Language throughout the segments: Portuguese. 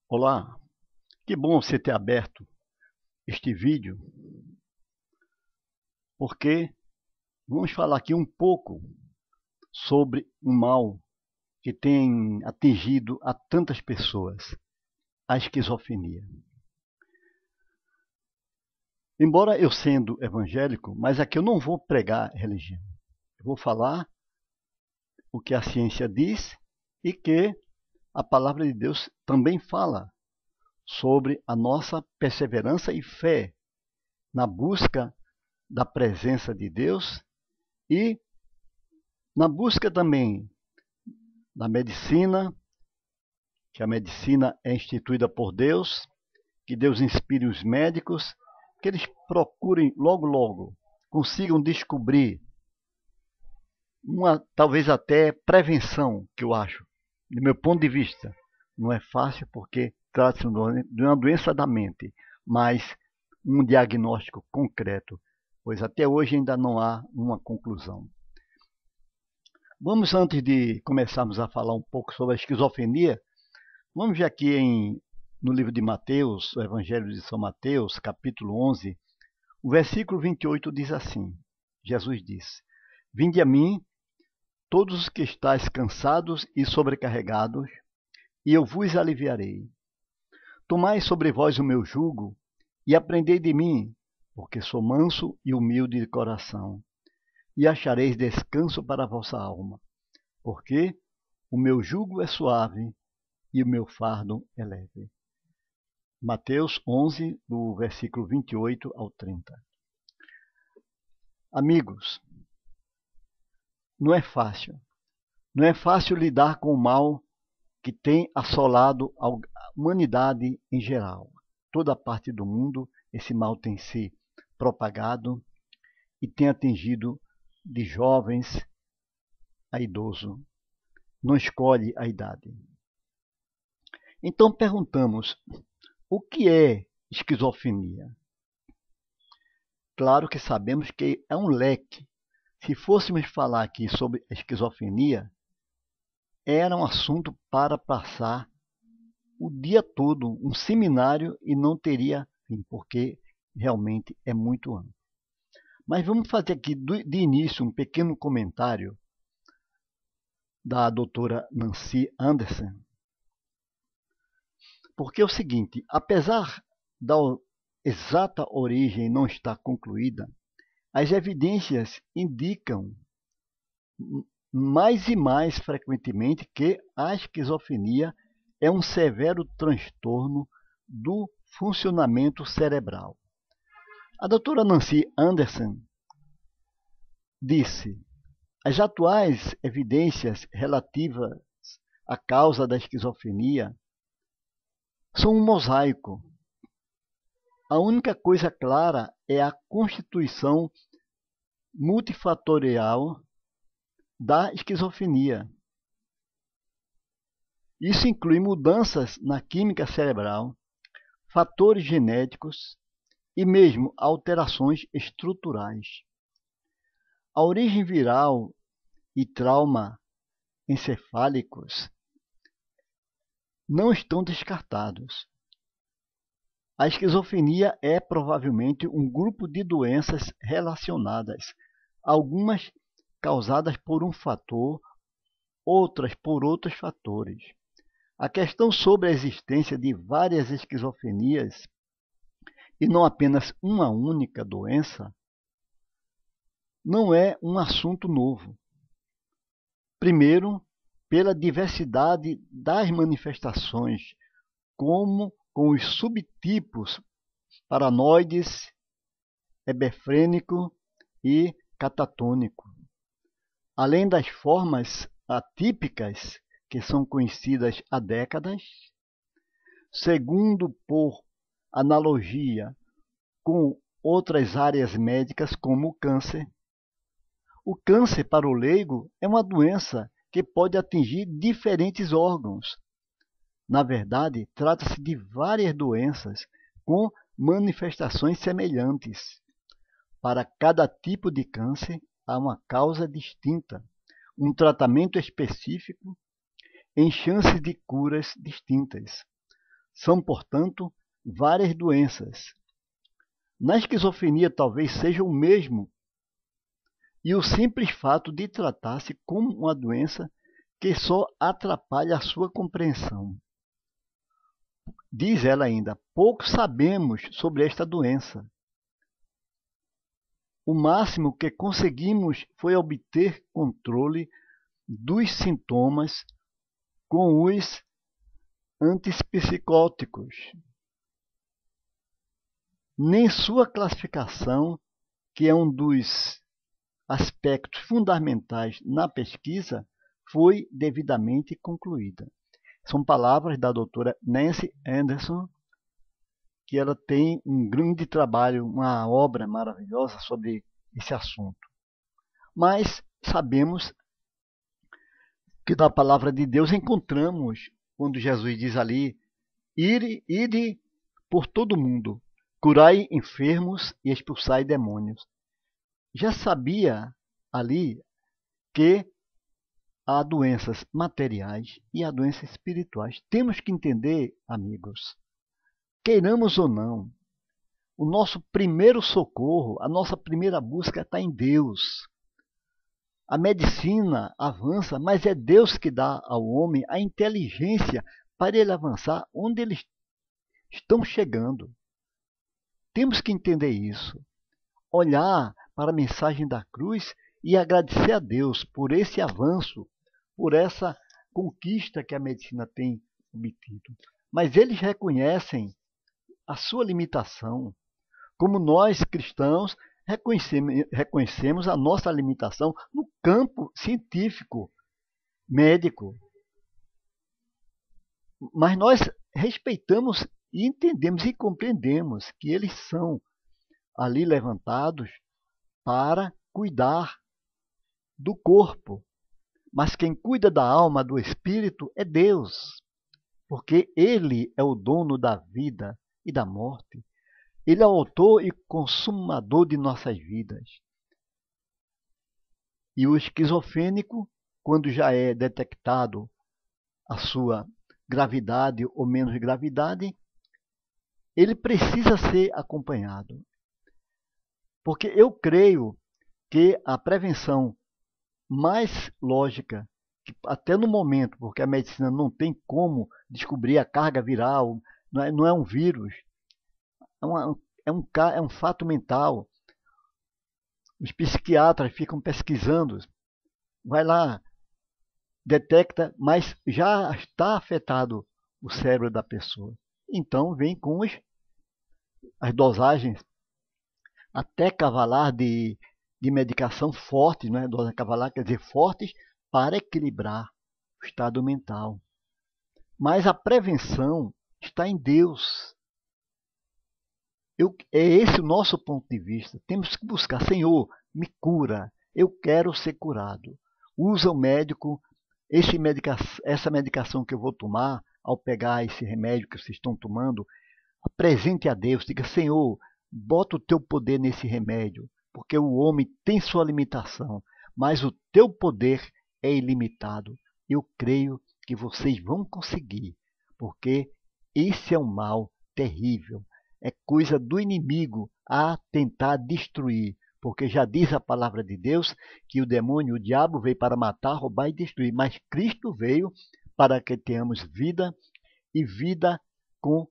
Olá, que bom você ter aberto este vídeo, porque vamos falar aqui um pouco sobre um mal que tem atingido a tantas pessoas, a esquizofrenia. Embora eu sendo evangélico, mas aqui eu não vou pregar religião. Eu vou falar o que a ciência diz e que a palavra de Deus também fala sobre a nossa perseverança e fé na busca da presença de Deus e na busca também da medicina, que a medicina é instituída por Deus, que Deus inspire os médicos, que eles procurem logo, consigam descobrir uma, talvez até prevenção, que eu acho, do meu ponto de vista. Não é fácil porque trata-se de uma doença da mente, mas um diagnóstico concreto, pois até hoje ainda não há uma conclusão. Vamos, antes de começarmos a falar um pouco sobre a esquizofrenia, vamos ver aqui no livro de Mateus, o Evangelho de São Mateus, capítulo 11, o versículo 28 diz assim, Jesus diz, Vinde a mim, todos os que estáis cansados e sobrecarregados, e eu vos aliviarei. Tomai sobre vós o meu jugo, e aprendei de mim, porque sou manso e humilde de coração, e achareis descanso para a vossa alma, porque o meu jugo é suave e o meu fardo é leve. Mateus 11, do versículo 28 ao 30. Amigos, não é fácil. Não é fácil lidar com o mal que tem assolado a humanidade em geral. Toda a parte do mundo, esse mal tem se propagado e tem atingido de jovens a idoso. Não escolhe a idade. Então perguntamos, o que é esquizofrenia? Claro que sabemos que é um leque. Se fôssemos falar aqui sobre a esquizofrenia, era um assunto para passar o dia todo, um seminário, e não teria fim, porque realmente é muito amplo. Mas vamos fazer aqui de início um pequeno comentário da doutora Nancy Anderson, porque é o seguinte, apesar da exata origem não estar concluída, as evidências indicam mais e mais frequentemente que a esquizofrenia é um severo transtorno do funcionamento cerebral. A doutora Nancy Anderson disse, as atuais evidências relativas à causa da esquizofrenia são um mosaico. A única coisa clara é a constituição multifatorial da esquizofrenia. Isso inclui mudanças na química cerebral, fatores genéticos e mesmo alterações estruturais. A origem viral e trauma encefálicos não estão descartados. A esquizofrenia é provavelmente um grupo de doenças relacionadas, algumas causadas por um fator, outras por outros fatores. A questão sobre a existência de várias esquizofrenias, e não apenas uma única doença, não é um assunto novo. Primeiro, pela diversidade das manifestações, como com os subtipos paranoides, hebefrênico e catatônico, além das formas atípicas que são conhecidas há décadas. Segundo, por analogia com outras áreas médicas, como o câncer. O câncer, para o leigo, é uma doença que pode atingir diferentes órgãos. Na verdade, trata-se de várias doenças com manifestações semelhantes. Para cada tipo de câncer, há uma causa distinta, um tratamento específico em chances de curas distintas. São, portanto, várias doenças. Na esquizofrenia talvez seja o mesmo, e o simples fato de tratar-se como uma doença que só atrapalha a sua compreensão. Diz ela ainda, pouco sabemos sobre esta doença. O máximo que conseguimos foi obter controle dos sintomas com os antipsicóticos. Nem sua classificação, que é um dos aspectos fundamentais na pesquisa, foi devidamente concluída. São palavras da doutora Nancy Anderson, que ela tem um grande trabalho, uma obra maravilhosa sobre esse assunto. Mas sabemos que na palavra de Deus encontramos, quando Jesus diz ali, ide por todo mundo, curai enfermos e expulsai demônios. Já sabia ali que há doenças materiais e há doenças espirituais. Temos que entender, amigos, queiramos ou não, o nosso primeiro socorro, a nossa primeira busca está em Deus. A medicina avança, mas é Deus que dá ao homem a inteligência para ele avançar onde eles estão chegando. Temos que entender isso. Olhar para a mensagem da cruz e agradecer a Deus por esse avanço, por essa conquista que a medicina tem obtido. Mas eles reconhecem a sua limitação. Como nós, cristãos, reconhecemos a nossa limitação no campo científico, médico. Mas nós respeitamos e entendemos e compreendemos que eles são ali levantados para cuidar do corpo. Mas quem cuida da alma, do espírito, é Deus, porque Ele é o dono da vida e da morte. Ele é o autor e consumador de nossas vidas. E o esquizofrênico, quando já é detectado a sua gravidade ou menos gravidade, ele precisa ser acompanhado. Porque eu creio que a prevenção mais lógica, que até no momento, porque a medicina não tem como descobrir a carga viral, não é um vírus, é um fato mental. Os psiquiatras ficam pesquisando, vai lá, detecta, mas já está afetado o cérebro da pessoa. Então vem com as dosagens até cavalar de medicação forte, né? Dose cavalar quer dizer fortes, para equilibrar o estado mental. Mas a prevenção está em Deus. É esse o nosso ponto de vista. Temos que buscar, Senhor, me cura. Eu quero ser curado. Usa o médico, essa medicação que eu vou tomar, ao pegar esse remédio que vocês estão tomando, apresente a Deus, diga, Senhor, bota o teu poder nesse remédio, porque o homem tem sua limitação, mas o teu poder é ilimitado. Eu creio que vocês vão conseguir, porque esse é um mal terrível. É coisa do inimigo a tentar destruir, porque já diz a palavra de Deus que o demônio, o diabo, veio para matar, roubar e destruir, mas Cristo veio para que tenhamos vida e vida com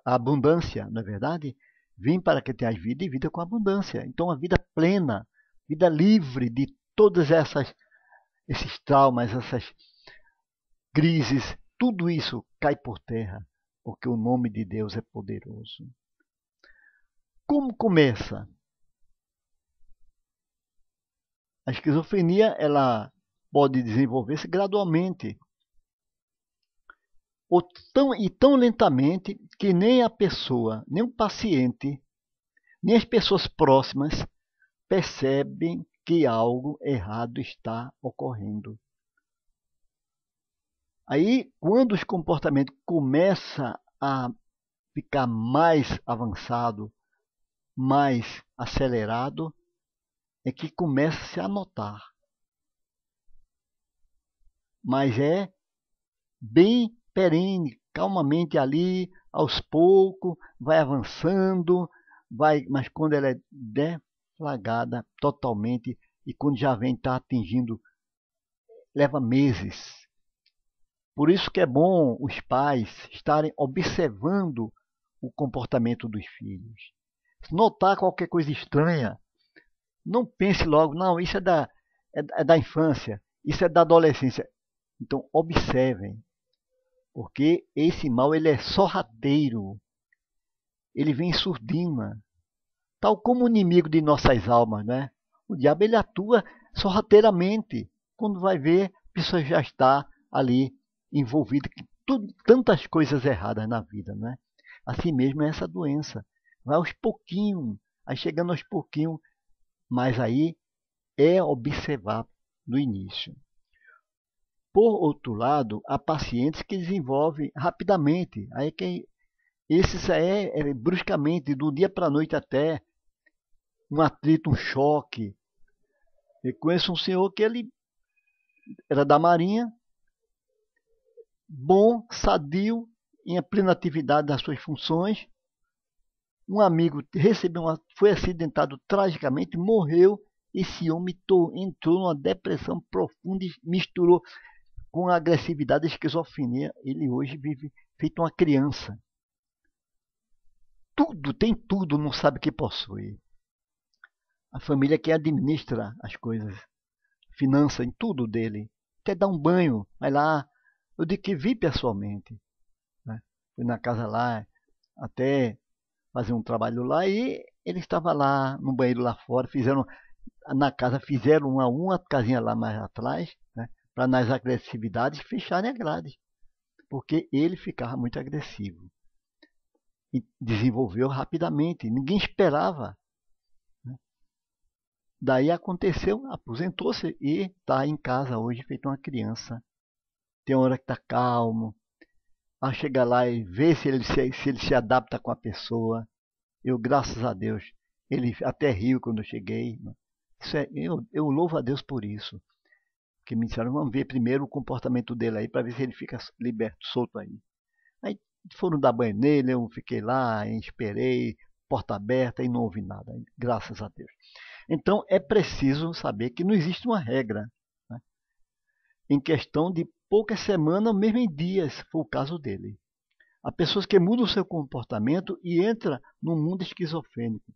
abundância, não é verdade? Vim para que tenhas vida e vida com abundância. Então, a vida plena, vida livre de todas esses traumas, essas crises, tudo isso cai por terra, porque o nome de Deus é poderoso. Como começa? A esquizofrenia, ela pode desenvolver-se gradualmente, tão lentamente que nem a pessoa, nem o paciente, nem as pessoas próximas percebem que algo errado está ocorrendo. Aí, quando os comportamentos começam a ficar mais avançado, mais acelerado, é que começa-se a notar. Mas é bem perene calmamente ali, aos poucos, vai avançando, mas quando ela é deflagrada totalmente e quando já vem está atingindo, leva meses. Por isso que é bom os pais estarem observando o comportamento dos filhos. Se notar qualquer coisa estranha, não pense logo, não, isso é da infância, isso é da adolescência. Então, observem, porque esse mal ele é sorrateiro, ele vem em surdina, tal como o inimigo de nossas almas, né? O diabo ele atua sorrateiramente. Quando vai ver, a pessoa já está ali envolvida com tantas coisas erradas na vida, né? Assim mesmo é essa doença. Vai aos pouquinhos, aí chegando aos pouquinhos, mas aí é observar no início. Por outro lado, há pacientes que desenvolvem rapidamente. Aí esses é bruscamente, do dia para a noite até, um atrito, um choque. Eu conheço um senhor que ele era da Marinha, bom, sadio, em plena atividade das suas funções. Um amigo foi acidentado tragicamente, morreu. Esse homem entrou numa depressão profunda e misturou com a agressividade e esquizofrenia. Ele hoje vive feito uma criança. Tudo, tem tudo, não sabe o que possui. A família que administra as coisas, finança em tudo dele. Até dá um banho, vai lá. Eu digo que vi pessoalmente. Né? Fui na casa lá, até fazer um trabalho lá e ele estava lá no banheiro lá fora, na casa fizeram uma casinha lá mais atrás, né, para nas agressividades fecharem a grade, porque ele ficava muito agressivo e desenvolveu rapidamente, ninguém esperava. Né? Daí aconteceu, aposentou-se e está em casa hoje feito uma criança. Tem hora que está calmo, a chegar lá e ver se ele se adapta com a pessoa. Eu, graças a Deus, ele até riu quando eu cheguei. Eu louvo a Deus por isso. Porque me disseram, vamos ver primeiro o comportamento dele aí, para ver se ele fica liberto, solto aí. Aí foram dar banho nele, eu fiquei lá, esperei, porta aberta e não houve nada, graças a Deus. Então é preciso saber que não existe uma regra. Né? Em questão de poucas semanas, mesmo em dias, foi o caso dele. Há pessoas que mudam o seu comportamento e entram no mundo esquizofrênico,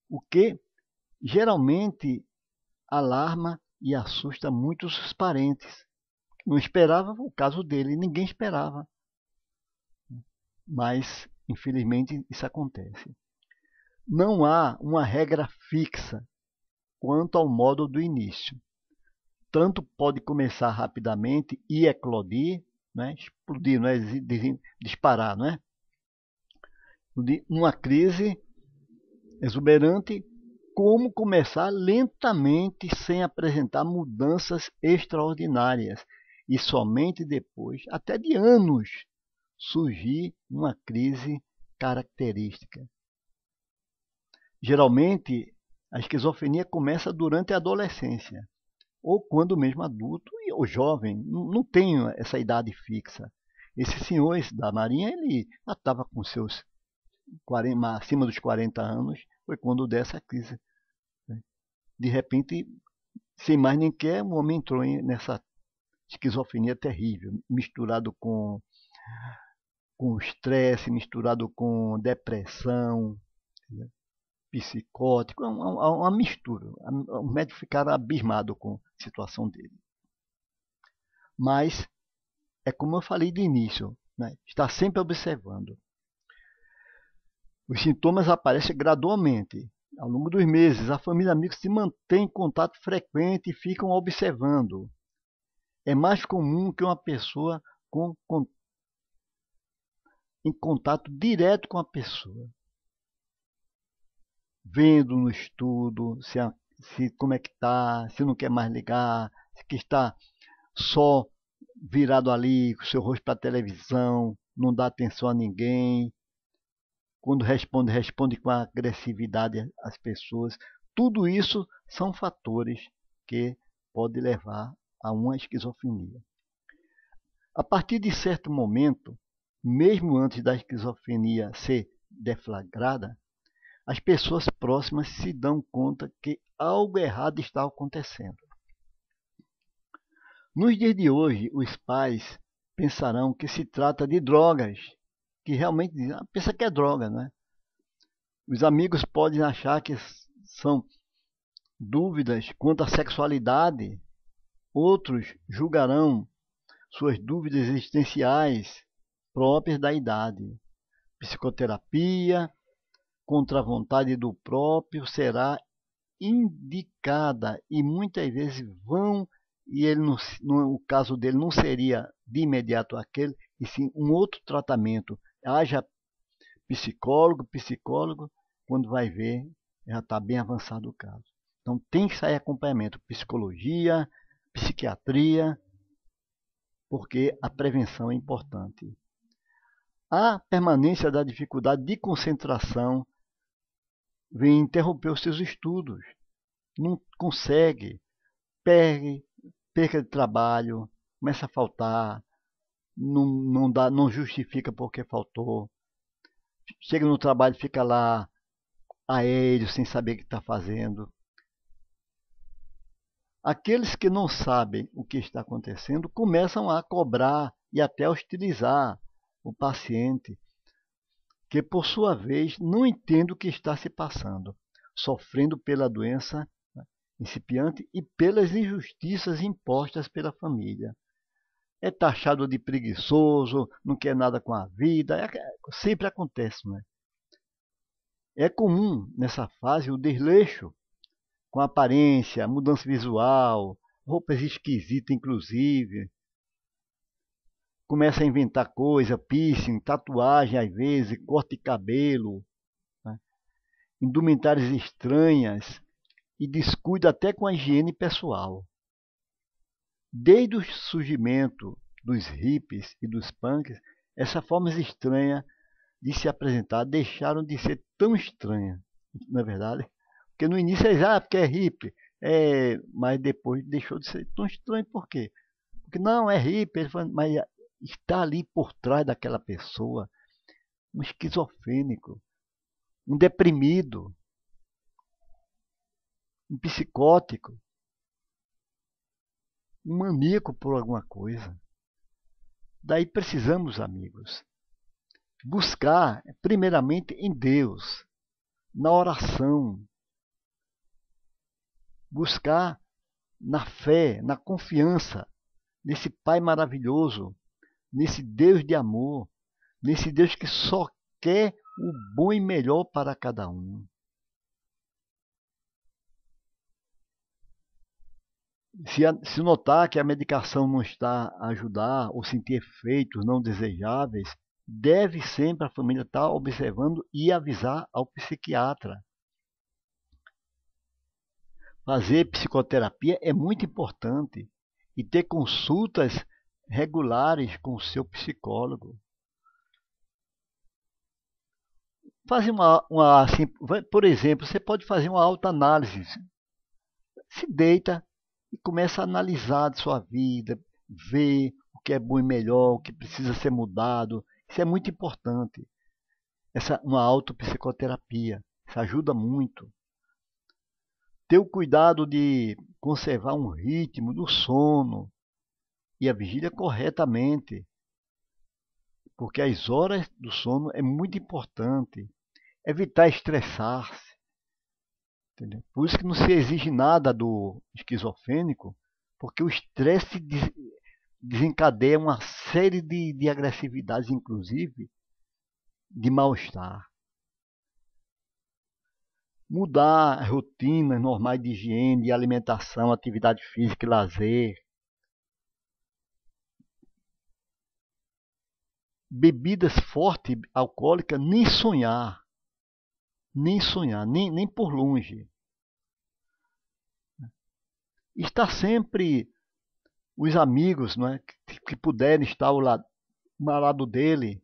o que geralmente alarma e assusta muitos parentes. Não esperava o caso dele, ninguém esperava. Mas, infelizmente, isso acontece. Não há uma regra fixa quanto ao modo do início. Tanto pode começar rapidamente e eclodir, né? Explodir, não é? Disparar, não é? Uma crise exuberante, como começar lentamente sem apresentar mudanças extraordinárias e somente depois, até de anos, surgir uma crise característica. Geralmente, a esquizofrenia começa durante a adolescência, ou quando mesmo adulto ou jovem, não tem essa idade fixa. Esse senhor da Marinha, ele já estava com seus 40, acima dos 40 anos, foi quando deu essa crise. De repente, sem mais nem quer, o homem entrou nessa esquizofrenia terrível, misturado com estresse, misturado com depressão, psicótico, uma mistura. O médico ficara abismado com a situação dele. Mas, é como eu falei de início, né? Está sempre observando. Os sintomas aparecem gradualmente. Ao longo dos meses, a família e amigos se mantêm em contato frequente e ficam observando. É mais comum que uma pessoa em contato direto com a pessoa, vendo no estudo se como é que está, se não quer mais ligar, se que está só virado ali com o seu rosto para a televisão, não dá atenção a ninguém. Quando responde com agressividade às pessoas. Tudo isso são fatores que podem levar a uma esquizofrenia. A partir de certo momento, mesmo antes da esquizofrenia ser deflagrada, as pessoas próximas se dão conta que algo errado está acontecendo. Nos dias de hoje, os pais pensarão que se trata de drogas, que realmente pensa que é droga, né? Os amigos podem achar que são dúvidas quanto à sexualidade, outros julgarão suas dúvidas existenciais próprias da idade. Psicoterapia, contra a vontade do próprio, será indicada e muitas vezes vão, e ele o caso dele não seria de imediato aquele, e sim um outro tratamento. Haja psicólogo, quando vai ver, já está bem avançado o caso. Então tem que sair acompanhamento, psicologia, psiquiatria, porque a prevenção é importante. A permanência da dificuldade de concentração vem interromper os seus estudos. Não consegue, perca de trabalho, começa a faltar, não justifica porque faltou. Chega no trabalho, fica lá aéreo, sem saber o que está fazendo. Aqueles que não sabem o que está acontecendo começam a cobrar e até hostilizar o paciente, que por sua vez não entende o que está se passando, sofrendo pela doença incipiente e pelas injustiças impostas pela família. É taxado de preguiçoso, não quer nada com a vida, sempre acontece, não é? É comum nessa fase o desleixo com aparência, mudança visual, roupas esquisitas inclusive. Começa a inventar coisa, piercing, tatuagem às vezes, corte de cabelo, né? Indumentárias estranhas e descuida até com a higiene pessoal. Desde o surgimento dos hippies e dos punks, essas formas estranhas de se apresentar deixaram de ser tão estranhas, não é verdade? Porque no início eles, porque é hippie, mas depois deixou de ser tão estranho. Por quê? Porque não, é hippie, mas está ali por trás daquela pessoa um esquizofrênico, um deprimido, um psicótico, um maníaco por alguma coisa. Daí precisamos, amigos, buscar primeiramente em Deus, na oração, buscar na fé, na confiança, nesse Pai maravilhoso, nesse Deus de amor, nesse Deus que só quer o bom e melhor para cada um. Se notar que a medicação não está a ajudar ou sentir efeitos não desejáveis, deve sempre a família estar observando e avisar ao psiquiatra. Fazer psicoterapia é muito importante e ter consultas regulares com o seu psicólogo. Fazer assim, por exemplo, você pode fazer uma autoanálise. Se deita e começa a analisar de sua vida, ver o que é bom e melhor, o que precisa ser mudado. Isso é muito importante. Uma autopsicoterapia. Isso ajuda muito. Ter o cuidado de conservar um ritmo do sono e a vigília corretamente, porque as horas do sono é muito importante. Evitar estressar-se. Entendeu? Por isso que não se exige nada do esquizofrênico, porque o estresse desencadeia uma série de agressividades, inclusive de mal-estar. Mudar rotinas normais de higiene, de alimentação, atividade física e lazer. Bebidas fortes, alcoólicas, nem sonhar, nem por longe. Está sempre os amigos, não é, que puderem estar ao lado dele,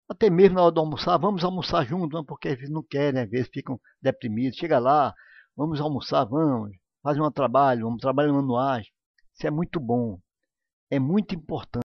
até mesmo na hora de almoçar, vamos almoçar juntos, porque às vezes não querem, às vezes ficam deprimidos. Chega lá, vamos almoçar, vamos, fazem um trabalho manuais. Isso é muito bom, é muito importante.